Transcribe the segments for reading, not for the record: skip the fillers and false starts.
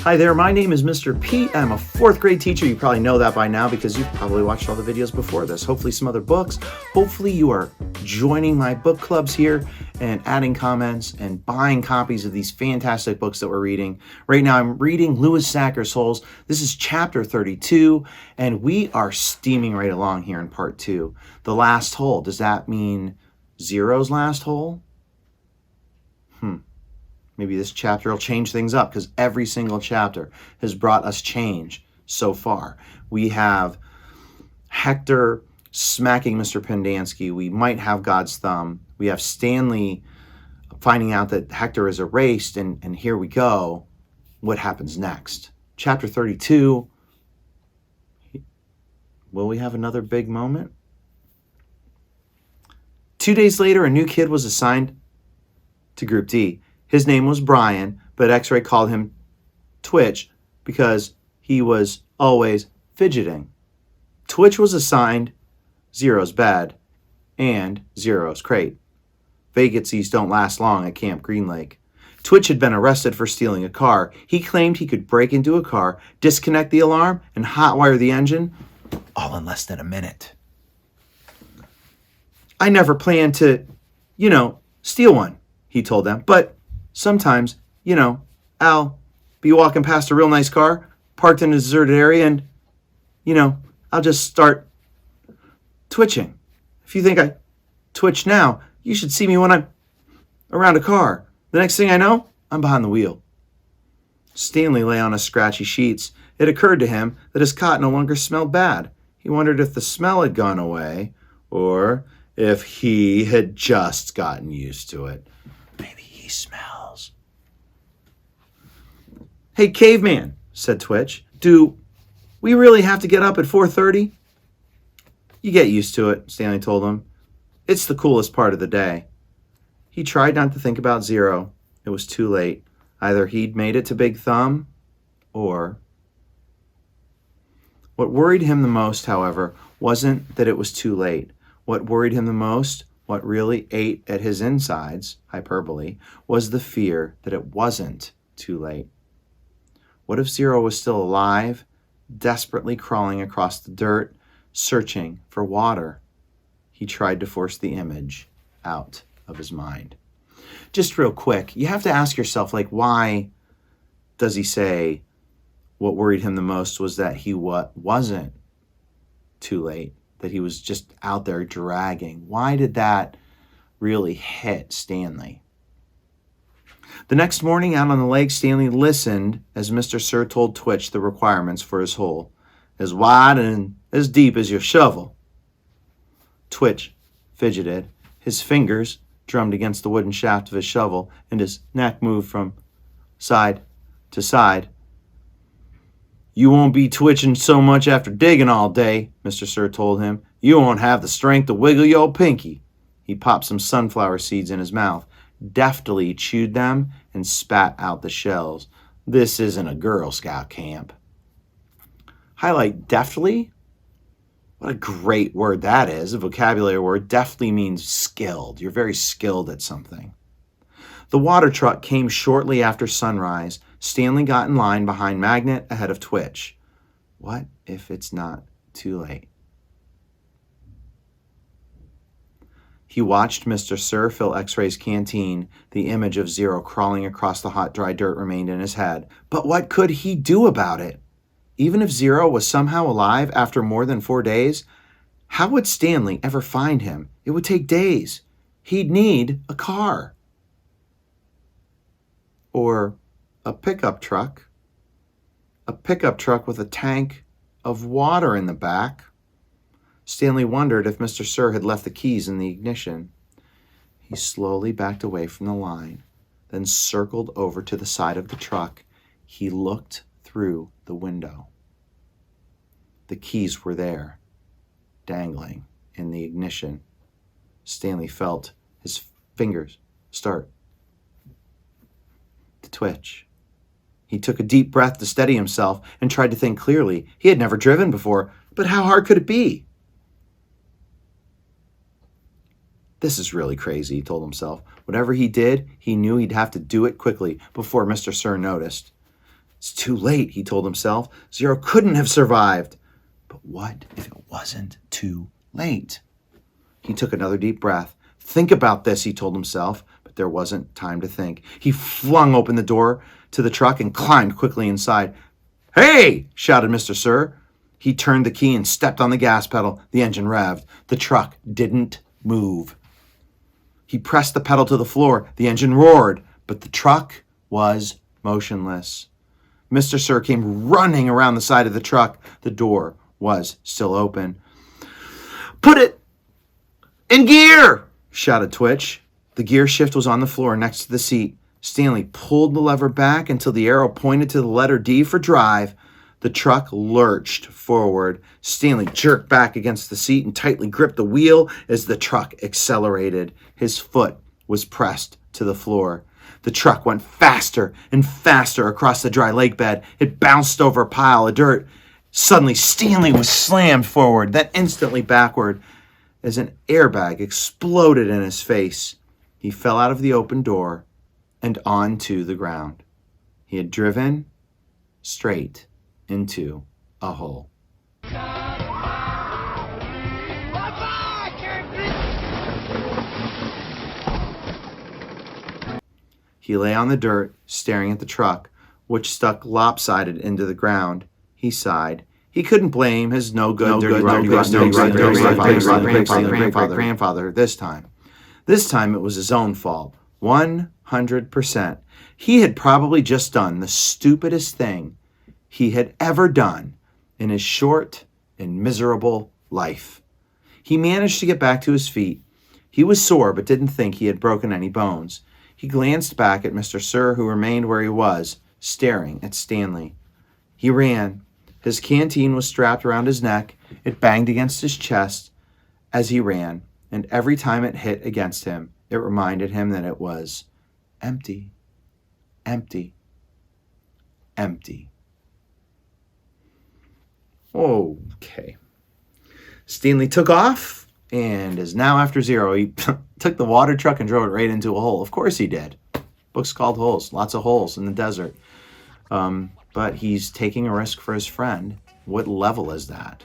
Hi there, my name is Mr. Pete. I'm a fourth grade teacher. You probably know that by now because you've probably watched all the videos before this. Hopefully some other books. Hopefully you are joining my book clubs here and adding comments and buying copies of these fantastic books that we're reading. Right now I'm reading Louis Sachar's Souls. This is chapter 32 and we are steaming right along here in part 2. The last hole. Does that mean Zero's last hole? Maybe this chapter will change things up because every single chapter has brought us change so far. We have Hector smacking Mr. Pendanski. We might have God's thumb. We have Stanley finding out that Hector is erased, and here we go. What happens next? Chapter 32. Will we have another big moment? 2 days later, a new kid was assigned to Group D. His name was Brian, but X-Ray called him Twitch because he was always fidgeting. Twitch was assigned Zero's bed and Zero's crate. Vacancies don't last long at Camp Green Lake. Twitch had been arrested for stealing a car. He claimed he could break into a car, disconnect the alarm, and hotwire the engine, all in less than a minute. I never planned to, steal one, he told them, but sometimes, I'll be walking past a real nice car parked in a deserted area and, I'll just start twitching. If you think I twitch now, you should see me when I'm around a car. The next thing I know, I'm behind the wheel. Stanley lay on his scratchy sheets. It occurred to him that his cot no longer smelled bad. He wondered if the smell had gone away or if he had just gotten used to it. Maybe he smells. Hey, caveman, said Twitch. Do we really have to get up at 4:30? You get used to it, Stanley told him. It's the coolest part of the day. He tried not to think about Zero. It was too late. Either he'd made it to Big Thumb, or... What worried him the most, however, wasn't that it was too late. What worried him the most, what really ate at his insides, hyperbole, was the fear that it wasn't too late. What if Zero was still alive, desperately crawling across the dirt, searching for water? He tried to force the image out of his mind. Just real quick, you have to ask yourself, why does he say what worried him the most was that he wasn't too late, that he was just out there dragging? Why did that really hit Stanley? The next morning out on the lake, Stanley listened as Mr. Sir told Twitch the requirements for his hole. As wide and as deep as your shovel. Twitch fidgeted. His fingers drummed against the wooden shaft of his shovel, and his neck moved from side to side. You won't be twitching so much after digging all day, Mr. Sir told him. You won't have the strength to wiggle your pinky. He popped some sunflower seeds in his mouth, deftly chewed them, and spat out the shells. This isn't a Girl Scout camp. Highlight deftly? What a great word that is, a vocabulary word. Deftly means skilled. You're very skilled at something. The water truck came shortly after sunrise. Stanley got in line behind Magnet ahead of Twitch. What if it's not too late? He watched Mr. Sir fill X-Ray's canteen. The image of Zero crawling across the hot, dry dirt remained in his head. But what could he do about it? Even if Zero was somehow alive after more than 4 days, how would Stanley ever find him? It would take days. He'd need a car. Or a pickup truck. A pickup truck with a tank of water in the back. Stanley wondered if Mr. Sir had left the keys in the ignition. He slowly backed away from the line, then circled over to the side of the truck. He looked through the window. The keys were there, dangling in the ignition. Stanley felt his fingers start to twitch. He took a deep breath to steady himself and tried to think clearly. He had never driven before, but how hard could it be? This is really crazy, he told himself. Whatever he did, he knew he'd have to do it quickly before Mr. Sir noticed. It's too late, he told himself. Zero couldn't have survived. But what if it wasn't too late? He took another deep breath. Think about this, he told himself, but there wasn't time to think. He flung open the door to the truck and climbed quickly inside. Hey! Shouted Mr. Sir. He turned the key and stepped on the gas pedal. The engine revved. The truck didn't move. He pressed the pedal to the floor. The engine roared, but the truck was motionless. Mr. Sir came running around the side of the truck. The door was still open. Put it in gear, shouted Twitch. The gear shift was on the floor next to the seat. Stanley pulled the lever back until the arrow pointed to the letter D for drive. The truck lurched forward. Stanley jerked back against the seat and tightly gripped the wheel as the truck accelerated. His foot was pressed to the floor. The truck went faster and faster across the dry lake bed. It bounced over a pile of dirt. Suddenly, Stanley was slammed forward, then instantly backward as an airbag exploded in his face. He fell out of the open door and onto the ground. He had driven straight into a hole. He lay on the dirt, staring at the truck, which stuck lopsided into the ground. He sighed. He couldn't blame his grandfather this time. This time it was his own fault. 100%. He had probably just done the stupidest thing he had ever done in his short and miserable life. He managed to get back to his feet. He was sore, but didn't think he had broken any bones. He glanced back at Mr. Sir, who remained where he was, staring at Stanley. He ran. His canteen was strapped around his neck. It banged against his chest as he ran, and every time it hit against him, it reminded him that it was empty, empty, empty. Okay. Stanley took off and is now after Zero. He took the water truck and drove it right into a hole. Of course he did. Book's called Holes. Lots of holes in the desert. But he's taking a risk for his friend. What level is that?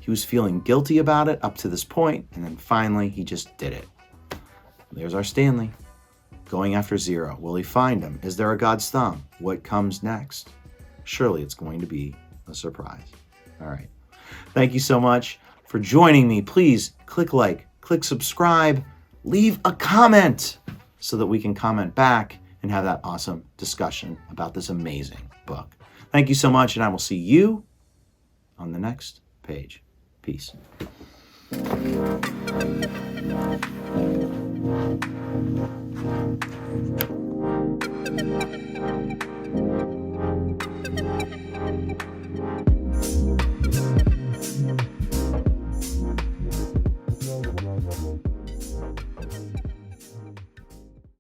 He was feeling guilty about it up to this point, and then finally he just did it. There's our Stanley, going after Zero. Will he find him? Is there a God's thumb? What comes next? Surely it's going to be a surprise. All right. Thank you so much for joining me. Please click like, click subscribe, leave a comment so that we can comment back and have that awesome discussion about this amazing book. Thank you so much, and I will see you on the next page. Peace.